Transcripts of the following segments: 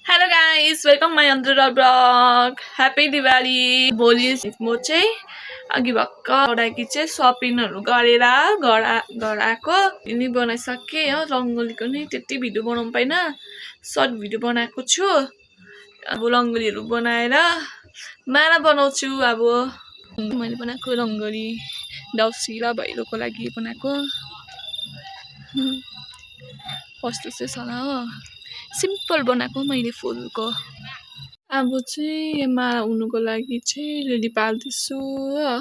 hello guys welcome my अन्दर blog happy Diwali भोलि म चाहिँ अघि भर्खर आएकी चाहिँ सपिङहरू गरेर घर आएको नि बनाइसकेँ हो रङ्गोलीको नि त्यति भिडियो बनाउनु पाइन सर्ट भिडियो बनाएको छु अब रङ्गोलीहरू बनाएर माला बनाउँछु अब मैले बनाएको रङ्गोली दौसी र भैलोको लागि बनाएको कस्तो चाहिँ सला हो सिम्पल बनाएको मैले फुलको अब चाहिँ माला उन्नुको लागि चाहिँ रेडी पार्दैछु हो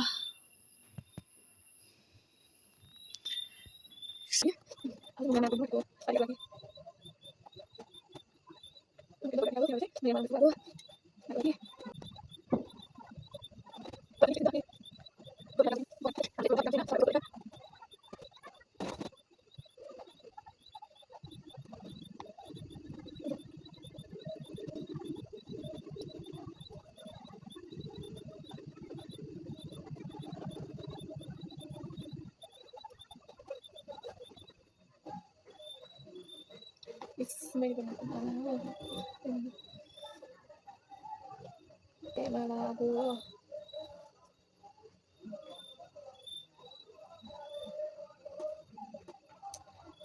मैले बनाएको माला अब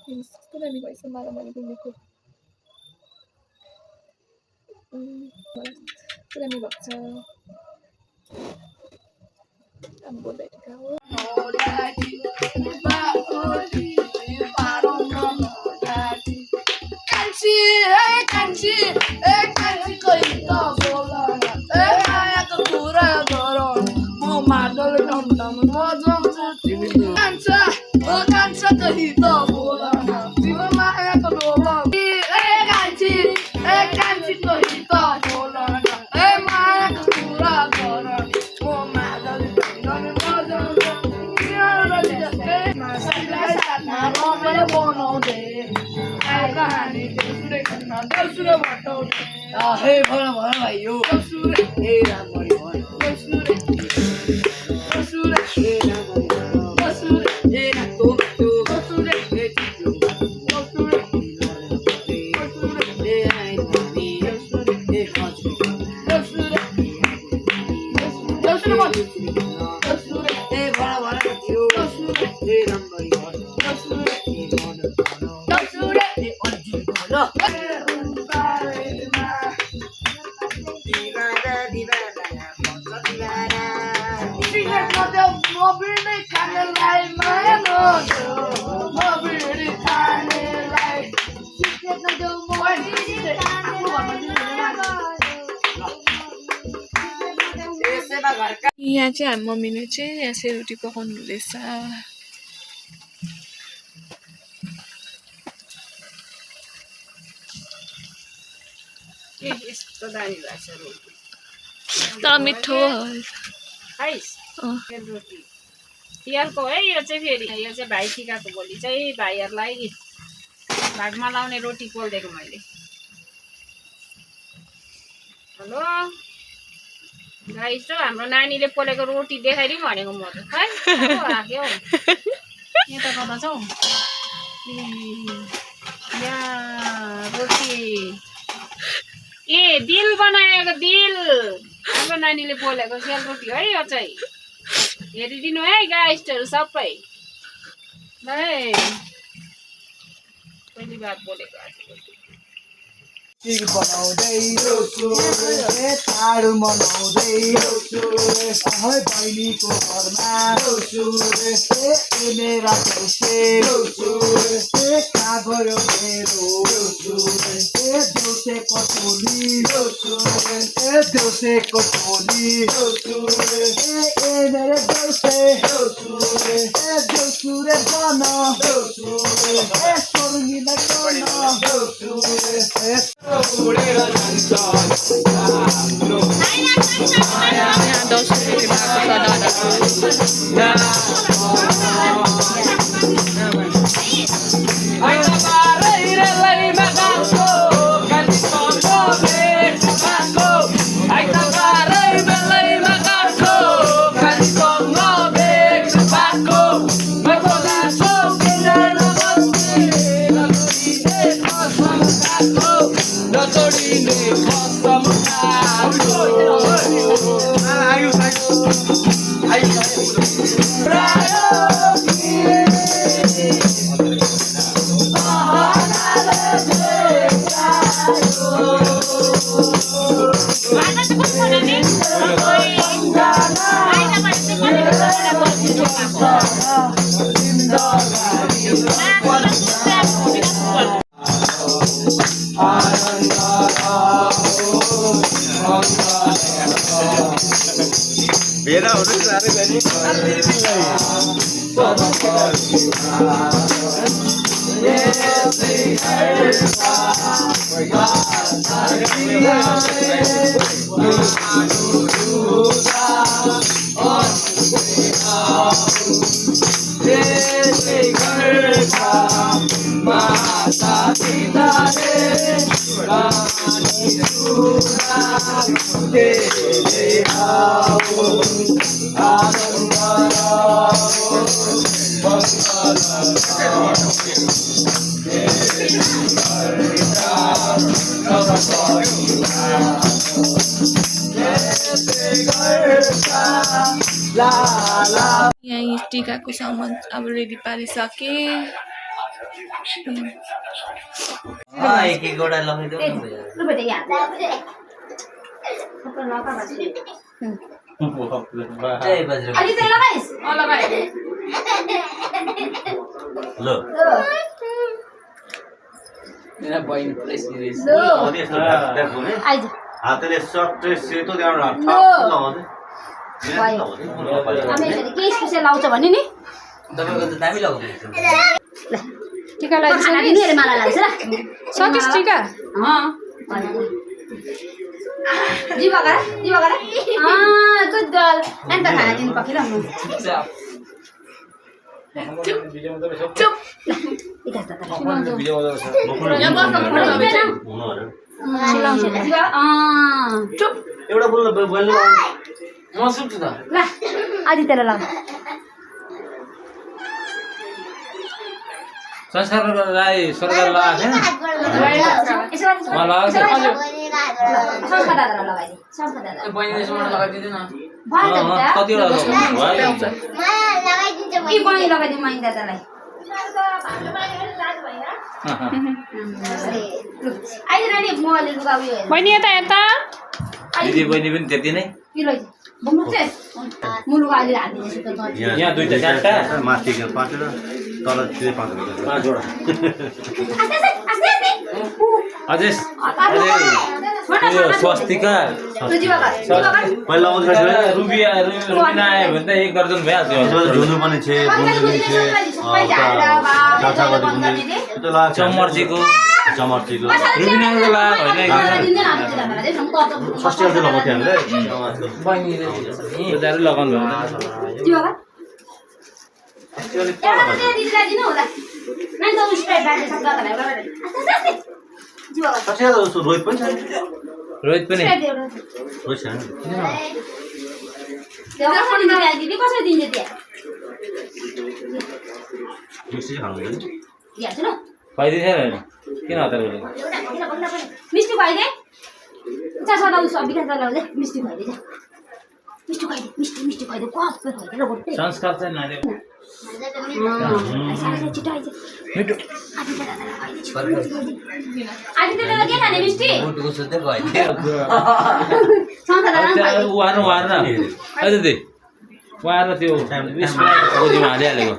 कस्तो दामी भएछ माला मैले बुनेको दामी भएको छ अब बोलाइदिएको हो हे भन भन भाइ यो ए रामरी भन ए रामरी ए रातो तो ए चियो ए आई भाइ ए हजुर ए भन भन यो ए रामरी भन ए भन ए अर्जुन भन यहाँ चाहिँ हामी मम्मीले चाहिँ यहाँ सेलरोटी पकाउनु हुँदैछ तर मिठो तिहारको है यो चाहिँ फेरि यो चाहिँ भाइ टिकाको भोलि चाहिँ भाइहरूलाई भागमा लाउने रोटी पोलिदिएको मैले हेलो गाइस र हाम्रो नानीले पोलेको रोटी देखाइदिउँ भनेको म त खै राख्यो यहाँ त कता छौ यहाँ रोटी ए दिल बनाएको दिल हाम्रो नानीले पोलेको सेलरोटी है यो चाहिँ हेरिदिनु है गाइसहरू सबै ल पहिली बार बोलेको बनाउँदै चाड मनाउँदै बहिनीको घरमा मेरा पैसे कहाँ गयो मेरो देउसेको टोली देउसेको टोली मेरो देउसे देउसुरे बन स्वर्गीलाई यहाँ 10 रुपियाँ छोडी भेरा हुनु साह्रै गरी यहाँ टिकाको सामान अब रेडी पारिसके एक एक गोडा लगाइदेऊ लु बेटा यहाँ जय बजरंग अलि तेल लगाइस् लगाए लो मेरा बहिनी पुरै सिरियस आइज हातले सफ्ट सेतो ल्याउनु हामी यसरी के स्पेशल लाउँछ भने नि तपाईको त दामी लगाउँदैछ टिका लगाइदिनु अरे माला लाग्छ ल सकिस टिका जीवा गर गुड गर्ल एन्ड खाना दिनु पकिल चुप इता त चुप एउटा बोल्नु बोल्नु म सुन्छु त ल आदि तेल लाउ संस्कार राई सरकार लगाएको थिएन मलाई संस्कार दादा लगाइदे संस्कार दादा बहिनीले सुन लगाइदिँदैन कतिवटा कतिवटा यी बहिनी लगाइदिउँ माइन दादालाई अहिले नानी म अलि लुगा उयो हेर्छु बहिनी यता यता दिदी बहिनी पनि त्यति नै बोल्नु चाहिँ म लुगा अलि हालिदिन्छु त यहाँ दुईटा चारटा माथि 5 वटा तल 5 वटा 5 वटा अझै यो स्वस्तिका पहिला रुबिया रुबिना आयो भने त 1 दर्जन भइहाल्छ झुनु पनि छ बुन्दी पनि छ काँचागडी पनि त्यो लाग्छ चमर्चीको रुबिनाको लगाएको होइन 60 रुपैयाँ लगाउँथ्यो हामीले बहिनीले दारु लगाउनु भयो रोहित पनि छ रोहित पनि रोहित छैन कसरी दिन्छ त्यहाँ मिक्सी खानु हुँदैन खुवाइदिन्छ होइन किन हतार गरेको मिस्टी खुवाइदे सदा उसो विकास लगाउँदै मिस्टी खुवाइदे मिस्टी खुवाइदे मिस्टी खुवाइदे कपै खुवाइदे र गोटे संस्कार चाहिँ नानी छिटो आइज मिठो आज त के खाने मिस्टी मुटुको सुत्दै गइदियो उहाँ न है दिदी उहाँ र त्यो 20 गोजीमा हालिहालेको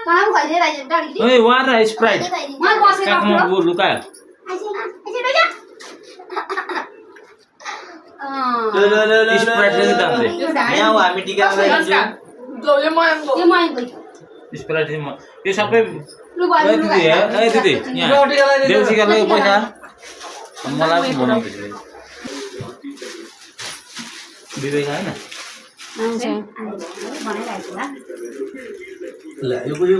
काम खुवाइदे राइज डाडी ओए उहाँ र स्प्राइट म बसेको काखमा लुकायो स्प्राइटले चाहिँ दाम दे यहाँ हामी टिका लगाइदिन्छौँ यो मयको स्प्राइट यो सबै लु भयो लु दिदी है दिदी यहाँ देउसीका लागि पैसा मलाई पनि बनाउँदै विवेक हैन बनाइरहेको होला ल यो बुझ्यो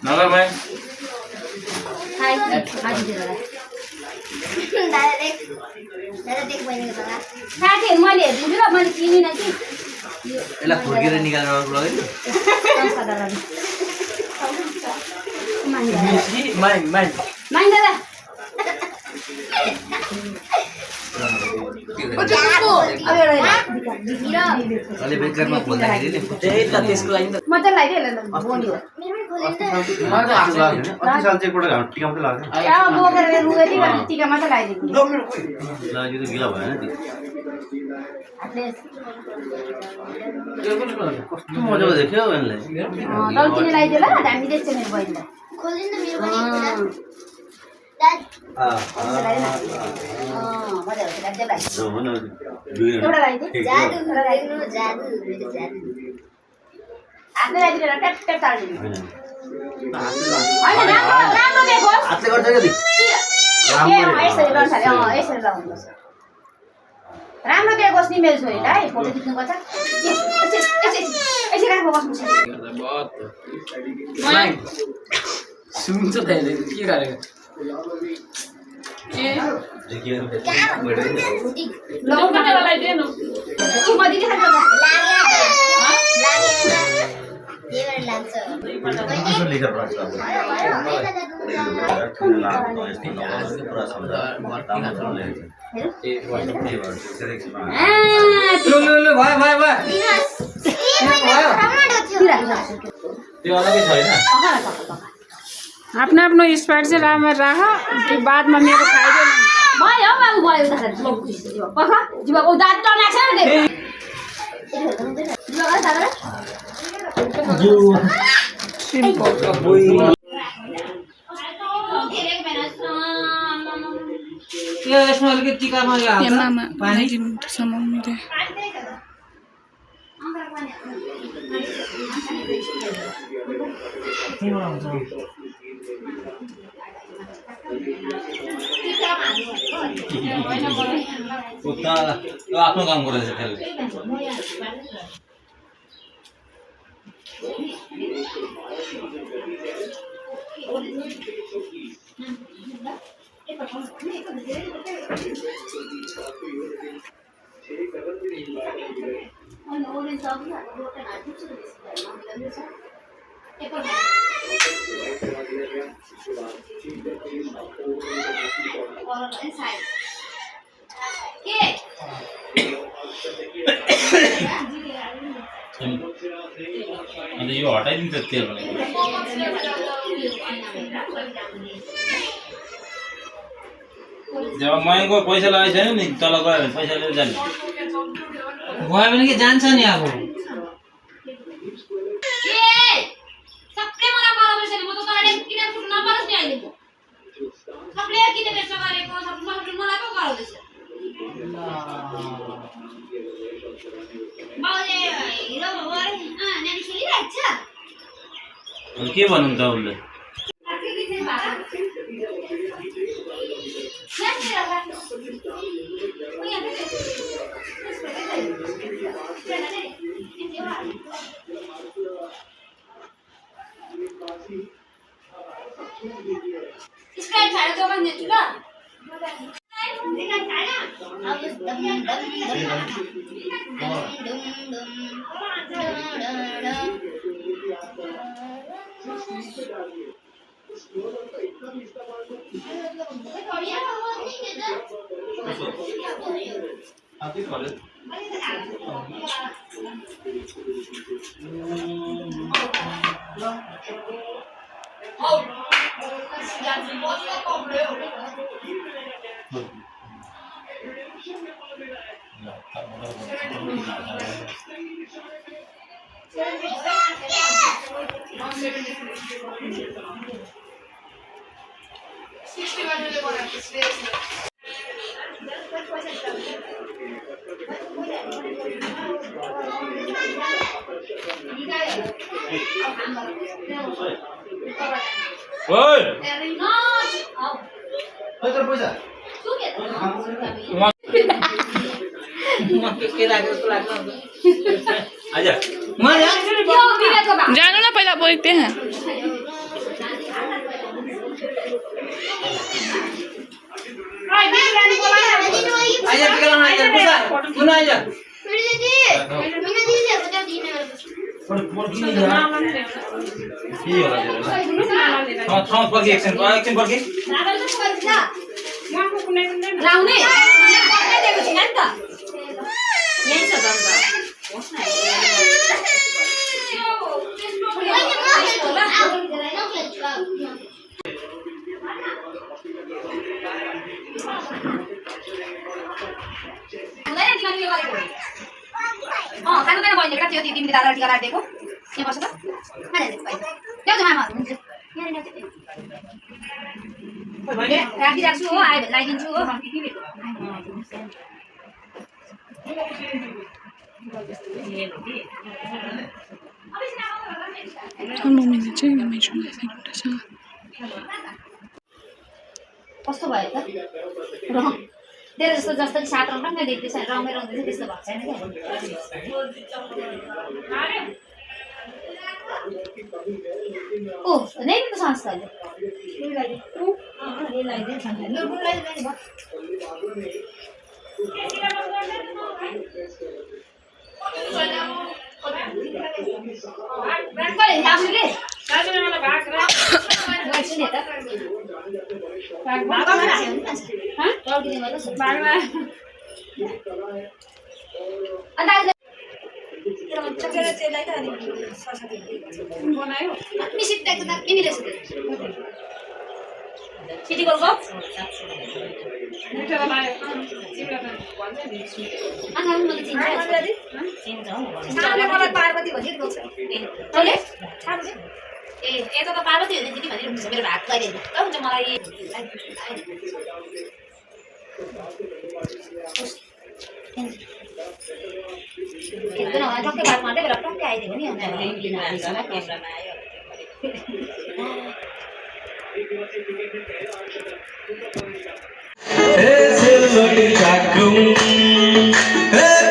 नगर भाइ हाय आज दिएर साथीहरू मैले हेरिदिन्छु ल मैले चिनिनँ कि यसलाई फुर्केर निकालेर लगाइदियो माइन दादा अलि बेकारमा बोल्दाखेरि नि मजा लाग्यो बोनी हो अति साल चाहिँ एकपल्ट घाम टिका मात्रै लाग्छ बोकेर रुगेली टिका मात्रै लगाइदिनु ल यो त गिला भएन नि कस्तो मजाको देख्यो यसलाई लड्किने लगाइदियो ल हामी देख्छ मेरो बहिनीलाई मजा हुन्छ लाग्दै लाग्यो एउटा लगाइदियो हातले लगाइदिएर ट्याप ट्याप तालिदिनु होइन राम्रो देखोस् हातले गर्छ क्या दी यसरी गर्छ अरे यसरी लगाउनुपर्छ राम्रो देखोस् नि मेरो छोरीलाई फोटो खिच्नुपर्छ यसरी राख्नु बस्नुपर्छ सुन्छ त यसले के गरेको त्यो अलग्गै छैन आफ्नो आफ्नो स्पाइट चाहिँ राम्ररी राख त्यो बादमा मेरो खाइदियो भयो बाबु भयो पख जीवको दाँत टनाएको छ नि यसमा अलिकति टिकामा पानी आफ्नो काम गरेछ त्यसले अन्त यो हटाइदिन्छ तेल भनेको जब महँगो पैसा लगाएको छैन नि तल गयो भने पैसा लिएर जाने गयो भने के जान्छ नि अब के भन्नु त उसले ओइ पैसा पैसा आजा जानु न पहिला बोल त्यहाँ के होला तेरो ठाउँ फर्की एकछिन फर्की लाउने दिएको छैन नि त यही छ खानु खानु बहिनीले कति थियो तिमीले दादा टिका राखिदिएको के पर्छ त राखिराख्छु हो आयो भने लगाइदिन्छु हो कस्तो भयो त रङ तेरो जस्तो जस्तो सात रङ नै देख्दैछ रङै रङ चाहिँ त्यस्तो भएको छैन क्या ओ नै पनि संस्थाले पार्वती भनिरहेको छ ए यता त पार्वती हो नि दिदी भनिरहेको छ मेरो भाग गरे त हुन्छ मलाई टक्कै भाग मात्रै बेला टक्कै आइदियो नि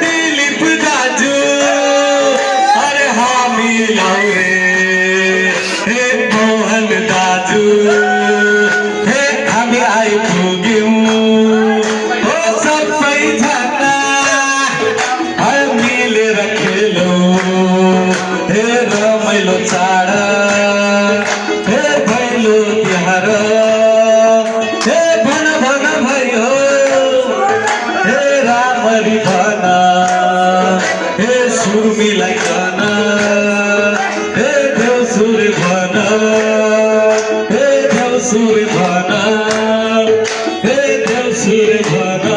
दिलीप दाजु अरे हामी लाउरे हे मोहन दाजु हे हामी आइपुग्यौँ हो सबैजना मिलेर खेलौँ हे रमाइलो चाड हे भैलो तिहार हे भन भन भयो हे रामरी भन हे सुर्मीलाई भन हे देउसुर भन हे देउसुर भन हे देउसुर भन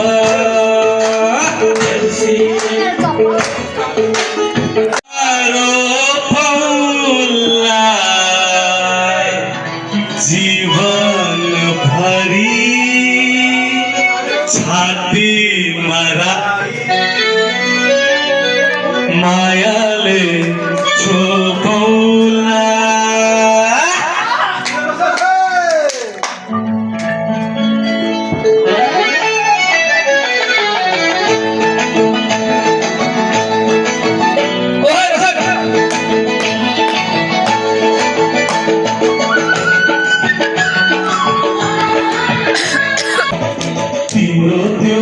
जीवन भरी छाती मरा मायाले छोपौला तिम्रो त्यो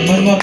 मनमा